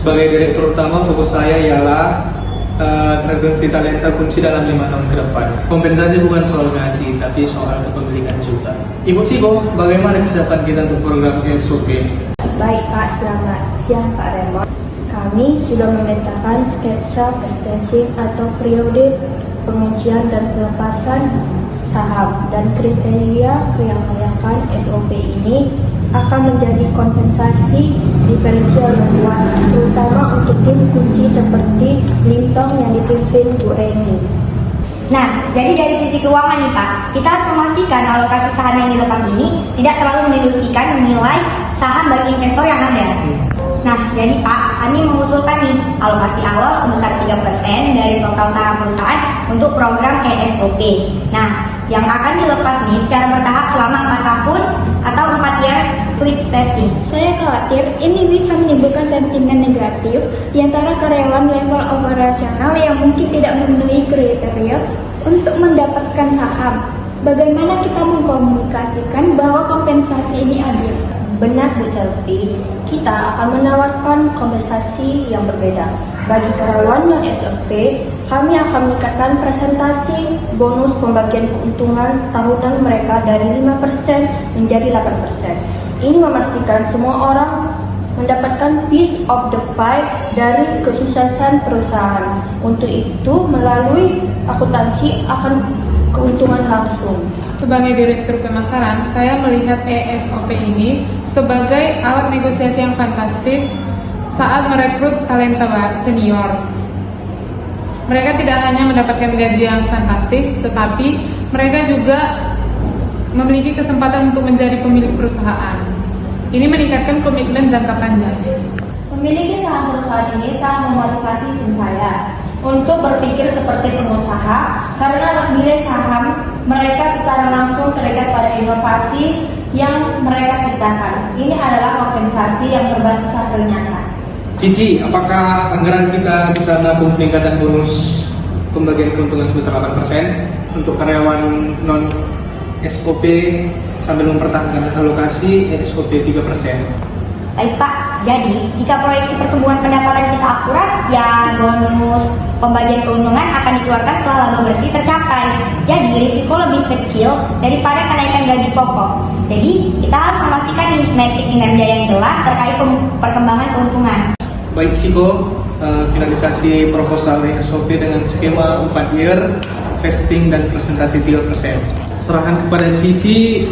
Sebagai direktur utama, fokus saya ialah retensi talenta kunci dalam 5 tahun ke depan. Kompensasi bukan soal gaji, tapi soal kepemilikan juga. Ibu Ciko, bagaimana kesiapan kita untuk program SOP? Baik Pak, selamat siang Pak Raymond. Kami sudah memetakan sketsa vesting atau periode penguncian dan pelepasan saham, dan kriteria yang layakan SOP ini akan menjadi kompensasi diferensial yang kuat, terutama untuk tim kunci seperti Lintong yang dipimpin Bu Reni. Nah, jadi dari sisi keuangan nih Pak, kita harus memastikan alokasi saham yang dilepas ini tidak terlalu mengilusikan nilai saham bagi investor yang ada. Nah, jadi Pak, kami mengusulkan nih alokasi awal sebesar 3% dari total saham perusahaan untuk program ESOP. Nah, yang akan dilepas nih secara bertahap selama 4 tahun atau 4 year flip vesting. Saya khawatir ini bisa menimbulkan sentimen negatif di antara karyawan level operasional yang mungkin tidak memenuhi kriteria untuk mendapatkan saham. Bagaimana kita mengkomunikasikan bahwa kompensasi ini adil? Benar Bu Selvi, kita akan menawarkan kompensasi yang berbeda. Bagi karyawan non SOP, kami akan meningkatkan presentasi bonus pembagian keuntungan tahunan mereka dari 5% menjadi 8%. Ini memastikan semua orang mendapatkan piece of the pie dari kesuksesan perusahaan. Untuk itu, melalui akuntansi akan keuntungan langsung. Sebagai Direktur Pemasaran, saya melihat ESOP ini sebagai alat negosiasi yang fantastis saat merekrut talenta senior. Mereka tidak hanya mendapatkan gaji yang fantastis, tetapi mereka juga memiliki kesempatan untuk menjadi pemilik perusahaan. Ini meningkatkan komitmen jangka panjang. Memiliki saham perusahaan ini sangat memotivasi tim saya untuk berpikir seperti pengusaha, karena nilai saham mereka secara langsung terikat pada inovasi yang mereka ciptakan. Ini adalah kompensasi yang berbasis hasil nyata. Cici, apakah anggaran kita bisa menampung peningkatan bonus pembagian keuntungan sebesar 8% untuk karyawan non SOP sambil mempertahankan alokasi SOP 3%? Baik Pak, jadi jika proyeksi pertumbuhan pendapatan kita akurat, ya bonus pembagian keuntungan akan dikeluarkan setelah laba bersih tercapai. Jadi risiko lebih kecil daripada kenaikan gaji pokok. Jadi kita harus memastikan nih metrik kinerja yang jelas terkait perkembangan keuntungan. Baik Ciko, finalisasi proposal SOP dengan skema 4 year, vesting dan presentasi 3%. Serahkan kepada Cici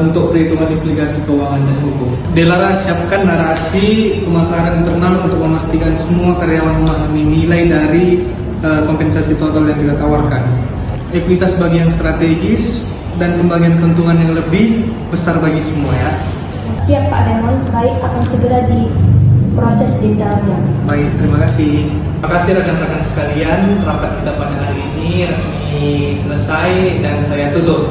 untuk perhitungan implikasi keuangan dan hukum. Delara, siapkan narasi pemasaran internal untuk memastikan semua karyawan memahami nilai dari kompensasi total yang kita tawarkan. Ekuitas bagi yang strategis dan pembagian keuntungan yang lebih besar bagi semua ya. Siap Pak Raymond, baik, akan segera diproses detailnya. Baik, terima kasih. Terima kasih rekan-rekan sekalian, rapat kita pada hari ini resmi selesai dan saya tutup.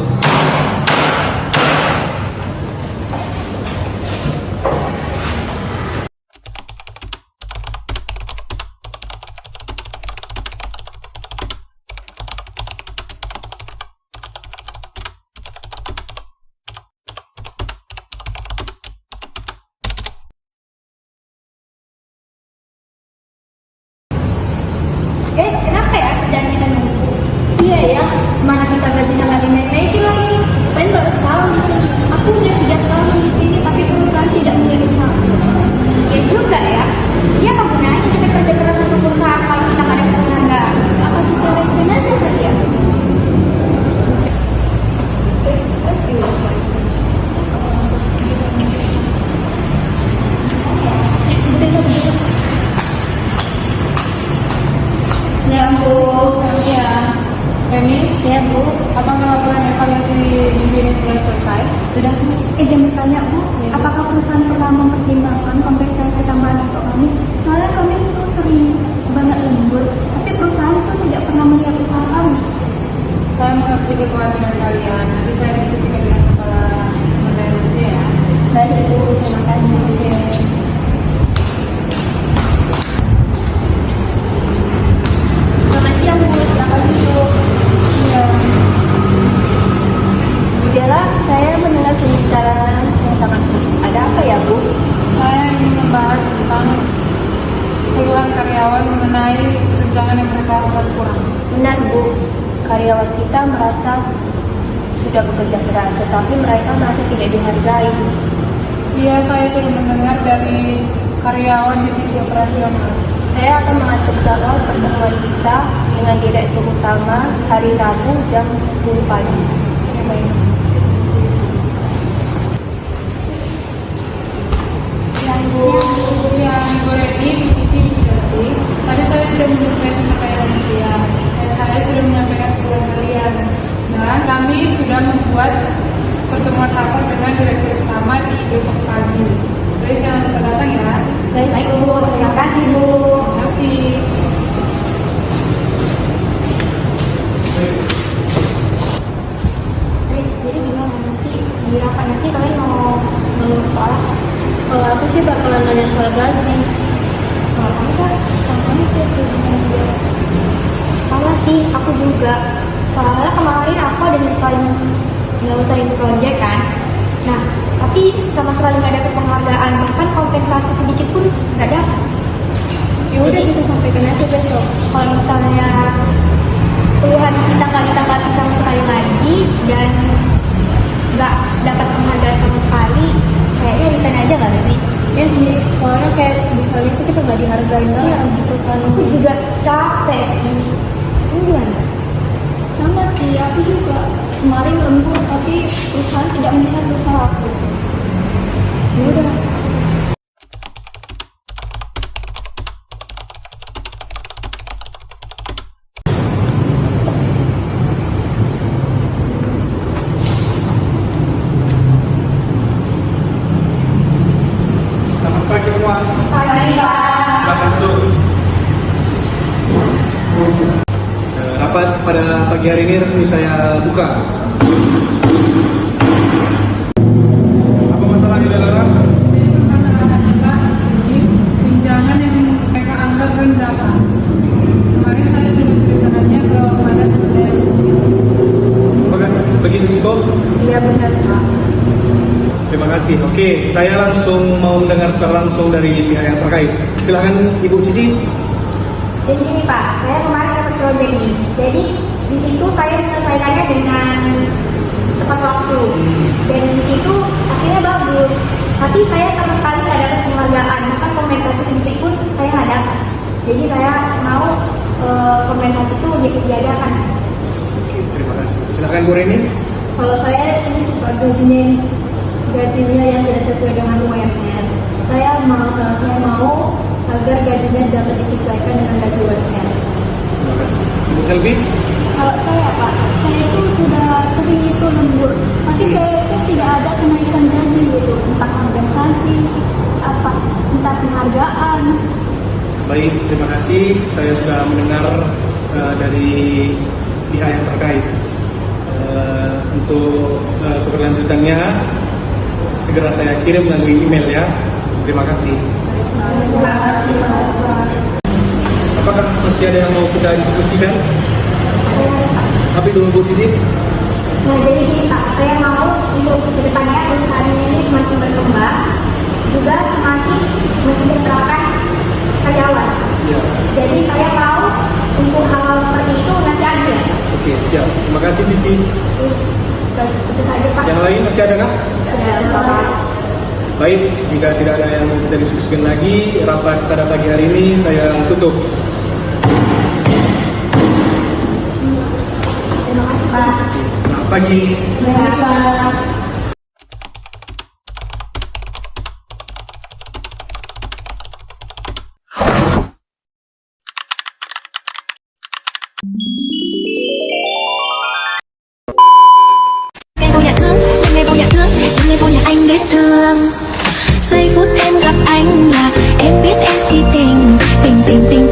Guys, kenapa ya kerjaan kita nunggu? Iya ya, mana kita gajinya lagi naik-naikin lagi. Lain baru setahun di sini. Aku udah 3 tahun di sini, tapi perusahaan tidak mengirim saham. Ya juga ya. Dia apa gunanya kita kerja keras untuk perusahaan kalau kita nggak ada penghargaan? Apa kita resign aja saja? Ya Bu, ya. Reni, Ya Bu, apakah laporan evaluasi minggu ini sudah selesai? Sudah Bu. Izin bertanya Bu, Ya, Bu. apakah perusahaan pernah mempertimbangkan kompensasi tambahan untuk kami? Soalnya kami itu sering banget lembur, tapi perusahaan itu tidak pernah melihat usaha kami. Saya mengerti kekhawatiran kalian. Nanti saya diskusikan dengan kepala sumber daya manusia ya. Baik Bu, terima kasih. Selamat siang Bu, silakan duduk. Ya. Udahlah, saya mendengar pembicaraan yang sangat penting. Ada apa ya Bu? karyawan mengenai tunjangan yang mereka anggap kurang. Benar Bu, karyawan kita merasa sudah bekerja keras, tetapi mereka merasa tidak dihargai. Iya, saya sudah mendengar dari karyawan divisi operasional. Saya akan mengatur jadwal pertemuan kita dengan Direktur Utama hari Rabu jam 10 pagi. Ya, baik. Yang Ibu Reni, Bu Cici, Bu Selvi, tadi saya sudah menyampaikan terkait lansia dan saya sudah menyampaikan kepada kalian. Dan kami sudah membuat pertemuan rapat dengan Direktur Utama di besok pagi. Jadi jangan lupa datang ya. Baik Bu, terima kasih Bu. Terima kasih. Jadi gimana nanti di rapat nanti kalian mau ngomong soal apa? Kalau aku sih bakalan nanya soal gaji. Kalau kamu sih, sama sih, aku juga. Soalnya kemarin aku ada nyelesain proyek kan. Nah, tapi sama sekali nggak ada penghargaan, bahkan kompensasi sedikit pun nggak ada. Ya udah kita sampaikan aja besok. Kalau misalnya keluhan kita nggak ditanggapi sama sekali lagi dan nggak dapat penghargaan sama sekali, kayaknya resign aja nggak sih? Ya sih, soalnya kayak misalnya itu kita nggak dihargain banget di perusahaan Aku ini. juga capek sih. Ini gimana? Sama sih, aku juga kemarin lembur tapi perusahaan tidak melihat usaha aku. Ya udah. Selamat pagi semua. Pagi Pak. Silakan duduk. Rapat pada pagi hari ini resmi saya buka. Apa masalahnya, Delara? Jadi permasalahan adalah di tunjangan yang mereka anggap rendah. Kemarin saya sudah menceritakannya kepada saudara Lucy. Apakah begitu, Ciko? Iya benar Pak. Terima kasih. Oke, saya langsung mau mendengar secara langsung dari pihak yang terkait. Silakan Ibu Cici. Jadi gini Pak, saya kemarin dapat proyek ini. Jadi di situ saya menyelesaikannya dengan tepat waktu. Dan di situ hasilnya bagus. Tapi saya sama sekali nggak dapat penghargaan. Bahkan kompensasi sedikit pun saya nggak dapat. Jadi saya mau kompensasi itu diadakan. Oke, terima kasih. Silakan Bu Reni. Kalau saya ini suka gajinya yang tidak sesuai dengan UMR. Saya mau agar gajinya dapat disesuaikan dengan gaji UMR. Terima kasih. Ibu Selvi. Kalau saya Pak, saya itu sudah sering itu lembur, tapi saya itu tidak ada kenaikan gaji gitu, entah kompensasi, entah penghargaan. Baik, terima kasih. Saya sudah mendengar dari pihak yang terkait. Untuk keberlanjutannya segera saya kirim melalui email ya. Terima kasih. Terima kasih Pak. Apakah masih ada yang mau kita diskusikan? Tapi dulu Bu Cici. Nah jadi gini Pak, saya mau untuk kedepannya perusahaan ini semakin berkembang, juga semakin mesejahterakan karyawan. Ya. Jadi saya mau untuk hal-hal seperti itu nanti ada. Oke, siap. Terima kasih Cici. Itu saja Pak. Yang lain masih ada kah? Sudah Pak. Baik, jika tidak ada yang mau kita diskusikan lagi, rapat pada pagi hari ini saya tutup. Terima kasih Pak. Selamat pagi. Baik Pak. Em vô nhà thương, em vô nhà thương, em vô nhà anh để thương. Giây phút em gặp anh là em biết em si tình, tình tình tình